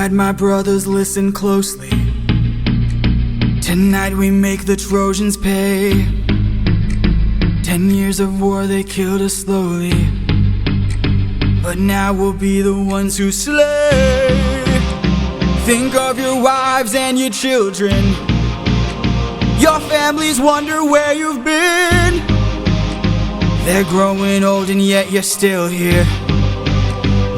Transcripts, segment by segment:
Tonight, my brothers, listen closely. Tonight we make the Trojans pay. 10 years of war, they killed us slowly, but now we'll be the ones who slay. Think of your wives and your children. Your families wonder where you've been. They're growing old and yet you're still here.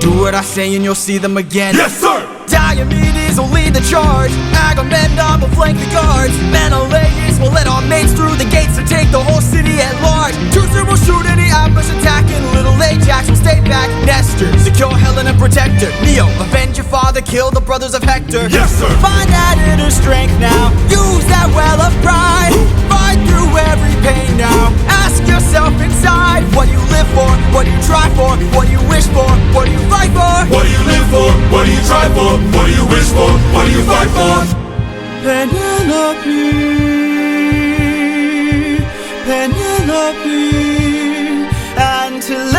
Do what I say and you'll see them again. Yes, sir! Diomedes will lead the charge. Agamemnon will flank the guards. Menelaus will let our mates through the gates to take the whole city at large. Teucer will shoot any ambush attacking. Little Ajax will stay back. Nestor, secure Helena, protect her. Neo, avenge your father, kill the brothers of Hector. Yes, sir! Find that inner strength now. Use that well of pride. Fight through every pain now. Ask yourself inside, what do you live for? What do you try for? What do you wish for? What do you fight for? What do you live for? What do you try for? What do you wish for? What do you fight for? Penelope, Penelope, and Telemachus.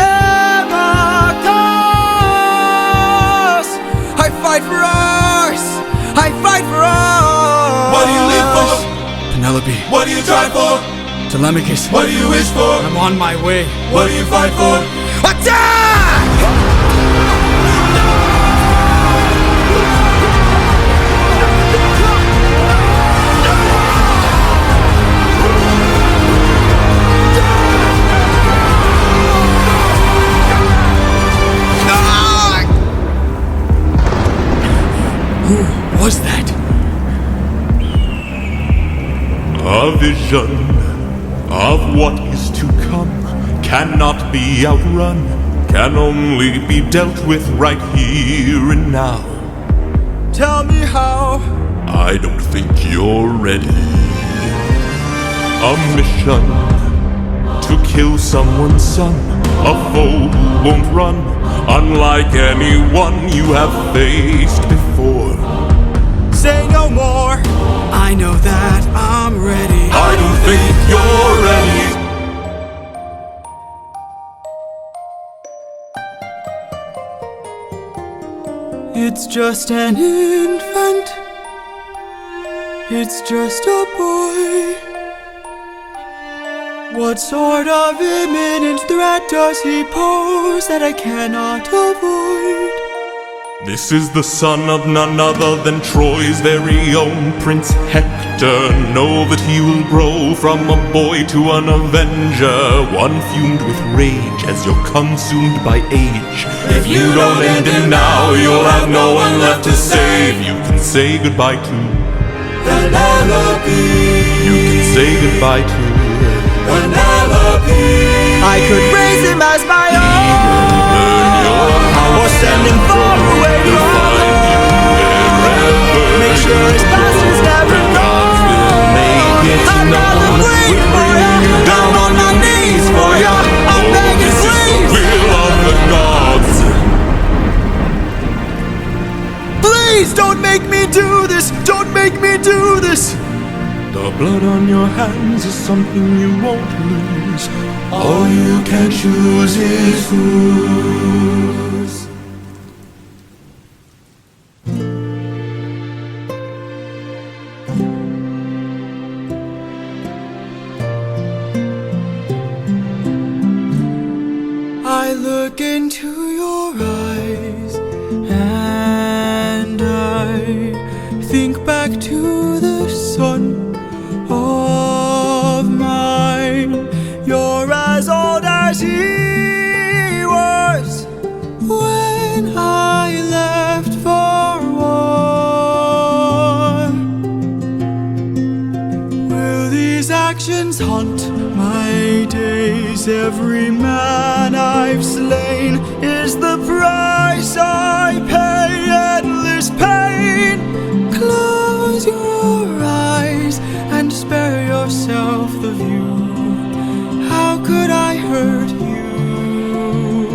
I fight for us. I fight for us. What do you live for? Penelope. What do you try for? Telemachus. What do you wish for? I'm on my way. What do you fight for? Attack! Who was that? A vision of what is to come cannot be outrun, can only be dealt with right here and now. Tell me how. I don't think you're ready. A mission to kill someone's son, a foe who won't run, unlike anyone you have faced before. Say no more. I know that I'm ready. I don't think you're ready. It's just an infant. It's just a boy. What sort of imminent threat does he pose that I cannot avoid? This is the son of none other than Troy's very own Prince Hector. Know that he will grow from a boy to an avenger, one fumed with rage as you're consumed by age. If you don't end him now, you'll have no one left to save. You can say goodbye to Penelope. You can say goodbye to Penelope. I could raise him as my own, or send him far away from home. Make sure his past is never known. I'm not waiting for you. Down on my knees for you. I'm begging, please. Will of the gods. Please don't make me do this. Don't make me do this. The blood on your hands is something you won't lose. All you can choose is whose. I look into your eyes and I think back to the sun of mine. You're as old as he was when I left for war. Will these actions haunt my days? Every man I've slain is the price I pay. Endless pain. Close your eyes and spare yourself the view. How could I hurt you?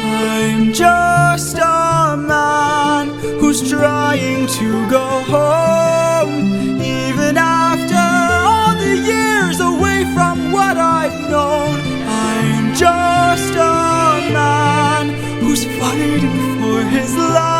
I'm just a man who's trying to go home. Even after all the years away from what I've known, I'm just a man who's fighting for his life.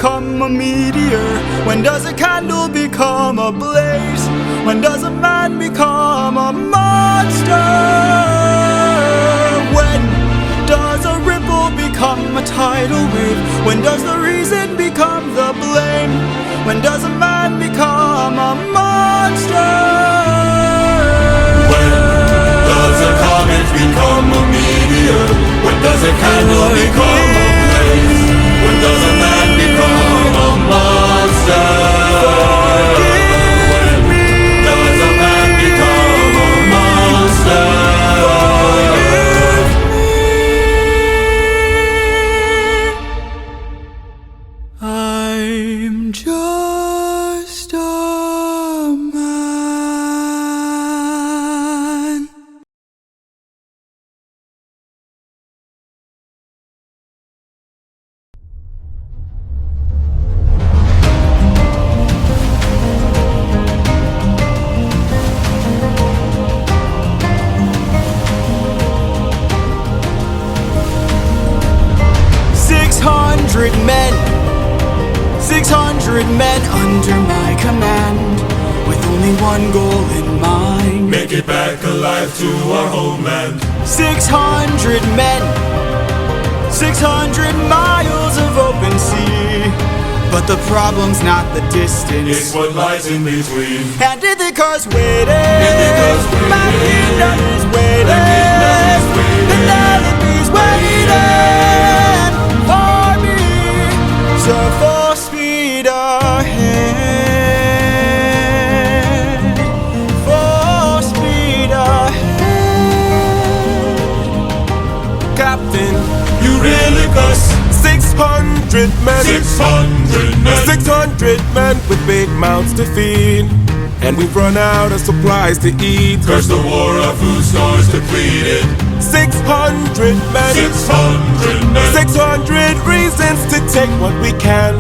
become a meteor? When does a candle become a blaze? When does a man become a monster? When does a ripple become a tidal wave? When does the reason become the blame? When does a man become a monster? When does a comet become a meteor? When does a candle become a blaze? When does a man become a monster? When does a man become a monster? I'm just a man. 600 men, 600 men under my command, with only one goal in mind. Make it back alive to our homeland. 600 men, 600 miles of open sea. But the problem's not the distance, It's what lies in between. and Ithaca's waiting. My kingdom is waiting. Penelope's waiting for me. So full speed ahead. Full speed ahead. Captain, You really cuss. 600 men, 600 men. 600 men with big mouths to feed, and we've run out of supplies to eat. Curse the war, our food stores depleted. 600 men, 600 men. 600 reasons to take what we can.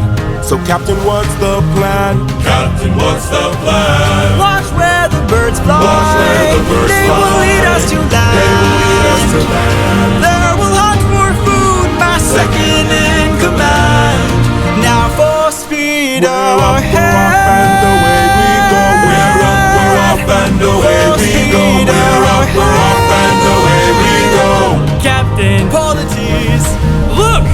So Captain, what's the plan? Captain, what's the plan? Watch where the birds fly. Watch where the birds They fly. will lead us to land. They will lead us to land. There will hunt for food, my second in command. Now full speed We're up, ahead. and away we go. We're up, and away we go. We're up, and away we go. Captain, Polities. look!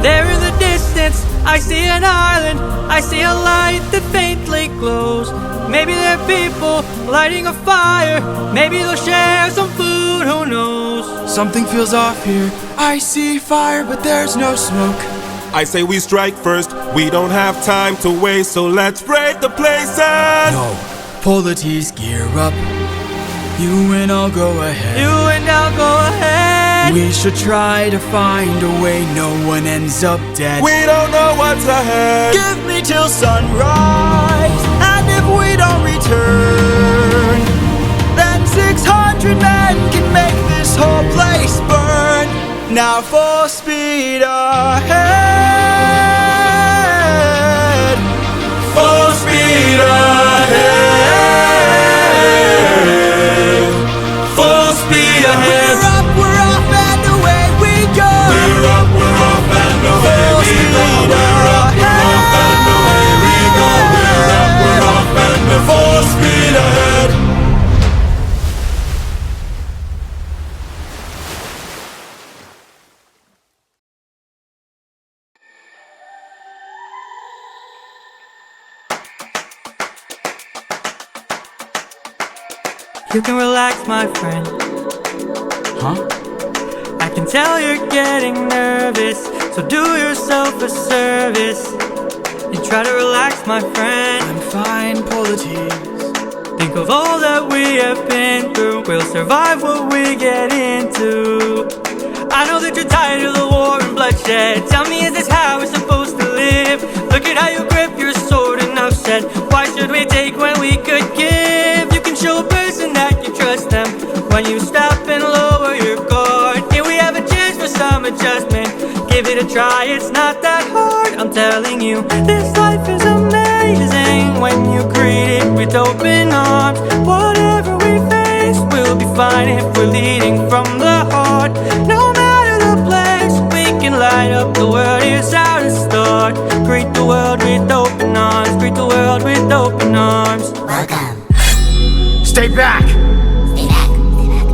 There in the distance, I see an island. I see a light that faintly glows. Maybe they're people lighting a fire. Maybe they'll share some food, who knows? Something feels off here. I see fire, but there's no smoke. I say we strike first. We don't have time to waste, so let's raid the place and No. Polities, gear up. You and I'll go ahead. You and I'll go ahead. We should try to find a way no one ends up dead. we don't know what's ahead. Give me till sunrise, and if we don't return, then 600 men can make this whole place burn. Now full speed ahead. Full speed ahead. Full speed ahead. We're off, and away we go. We're up, and away Full we go. speed We're up, ahead. and away we go. We're up, and full speed ahead. You can relax, my friend. Huh? I can tell you're getting nervous, so do yourself a service and try to relax, my friend. I'm fine, Polities. Think of all that we have been through. We'll survive what we get into. I know that you're tired of the war and bloodshed. Tell me, is this how we're supposed to live? Look at how you grip your sword, and I've said, why should we take when we could give? You can show a person that you trust them when you stop and lower your guard. Here we have a chance for some adjustment. Give it a try, it's not that hard. I'm telling you, this life is amazing when you greet it with open arms. Whatever we face, we'll be fine if we're leading from the heart. No matter the place, we can light up the world. Here's how to start. back! Stay back, stay back.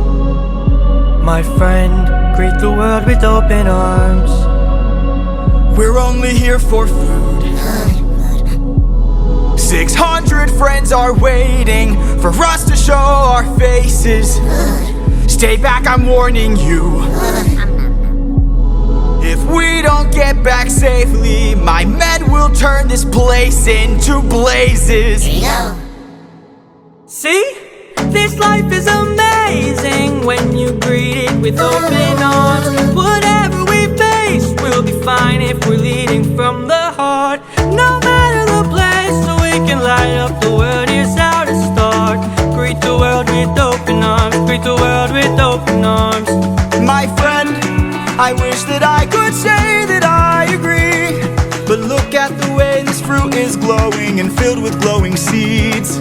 My friend, greet the world with open arms. We're only here for food. 600 friends are waiting for us to show our faces. Stay back, I'm warning you. If we don't get back safely, my men will turn this place into blazes. Here you go. See? This life is amazing when you greet it with open arms. Whatever we face, we'll be fine if we're leading from the heart. No matter the place, so we can light up the world, here's how to start. Greet the world with open arms, greet the world with open arms. My friend, I wish that I could say that I agree, but look at the way this fruit is glowing and filled with glowing seeds.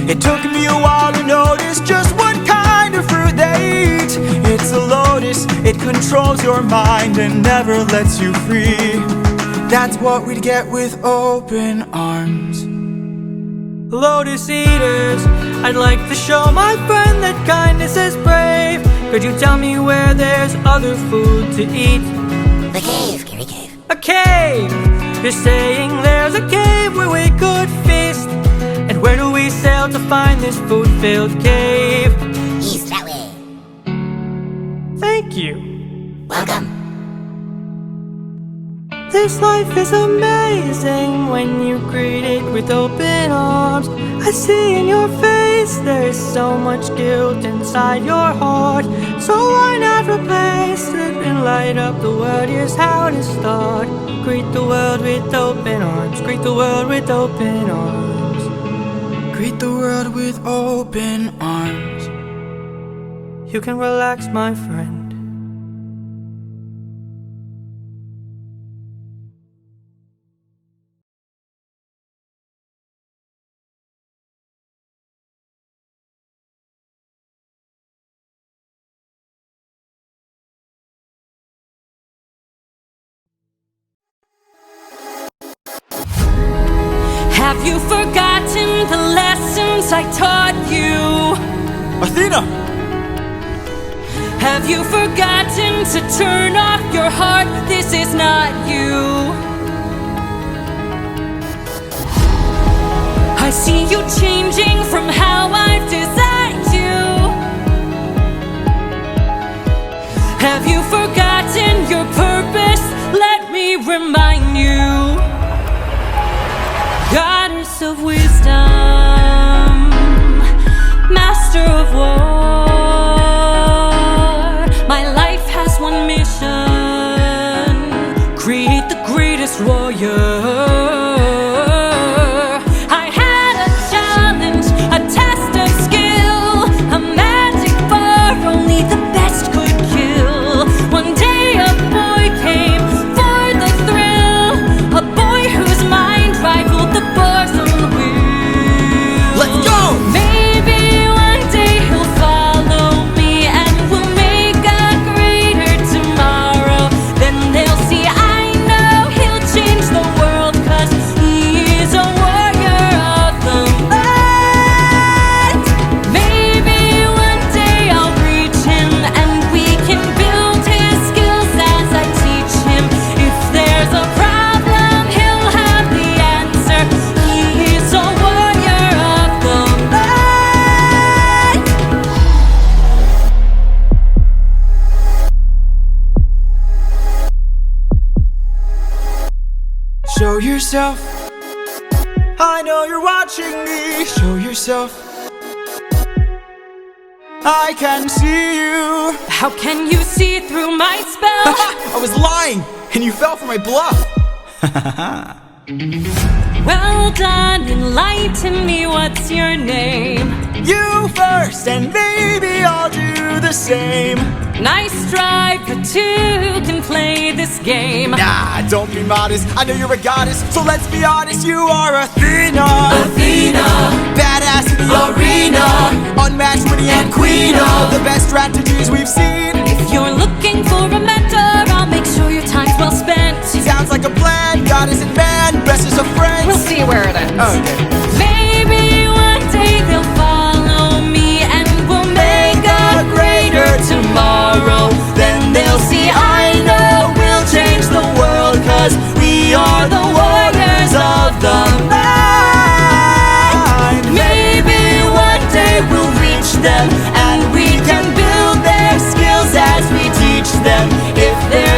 It took me a while to notice just what kind of fruit they eat. It's a lotus, it controls your mind and never lets you free. That's what we'd get with open arms. Lotus eaters, I'd like to show my friend that kindness is brave. Could you tell me where there's other food to eat? The cave, Gary Cave. A cave! You're saying there's a cave where we could feast. And where do we sail to find this food-filled cave? East, that way. Thank you. Welcome. This life is amazing when you greet it with open arms. I see in your face there's so much guilt inside your heart. So why not replace it and light up the world? Here's how to start. Greet the world with open arms. Greet the world with open arms. Greet the world with open arms. You can relax, my friend. Have you forgotten the lessons I taught you? Athena! Have you forgotten to turn off your heart? This is not you. I see you changing from how I've designed you. Have you forgotten your purpose? Let me remind you. Goddess of wisdom, master of war, my life has one mission: create the greatest warrior. I had a challenge, a test of skill, a magic bar only the best could kill. One day a boy came for the thrill, a boy whose mind rivaled the bars on the wheel. Let's go! Maybe one day he'll follow me and we'll make a greater tomorrow. Then they'll see I know he'll change the world, 'cause he's a warrior of the light. Maybe one day I'll reach him and we can build his skills as I teach him. If there's a problem, he'll have the answer. He's a warrior of the light. Show yourself. I know you're watching me. Show yourself. I can see you. How can you see through my spell? I was lying, and you fell for my bluff. Well done, enlighten me, what's your name? You first, and maybe I'll do the same. Nice try, but two can play this game. Nah, don't be modest. I know you're a goddess, so let's be honest. You are Athena. Athena, Badass in the arena. Unmatched, witty, and queen of the best strategies we've seen. if you're looking for a mentor, I'll make sure your time's well spent. Sounds like a plan. Goddess and man, best as a friend. We'll see where it ends. Okay. Maybe one day they'll follow me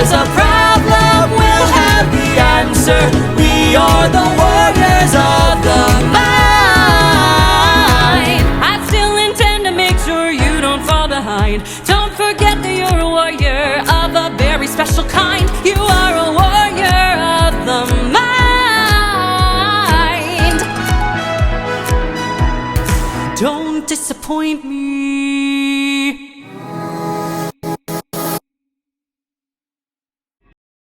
there's a problem, we'll have the answer. We are the warriors of the mind. I still intend to make sure you don't fall behind. Don't forget that you're a warrior of a very special kind. You are a warrior of the mind. Don't disappoint me.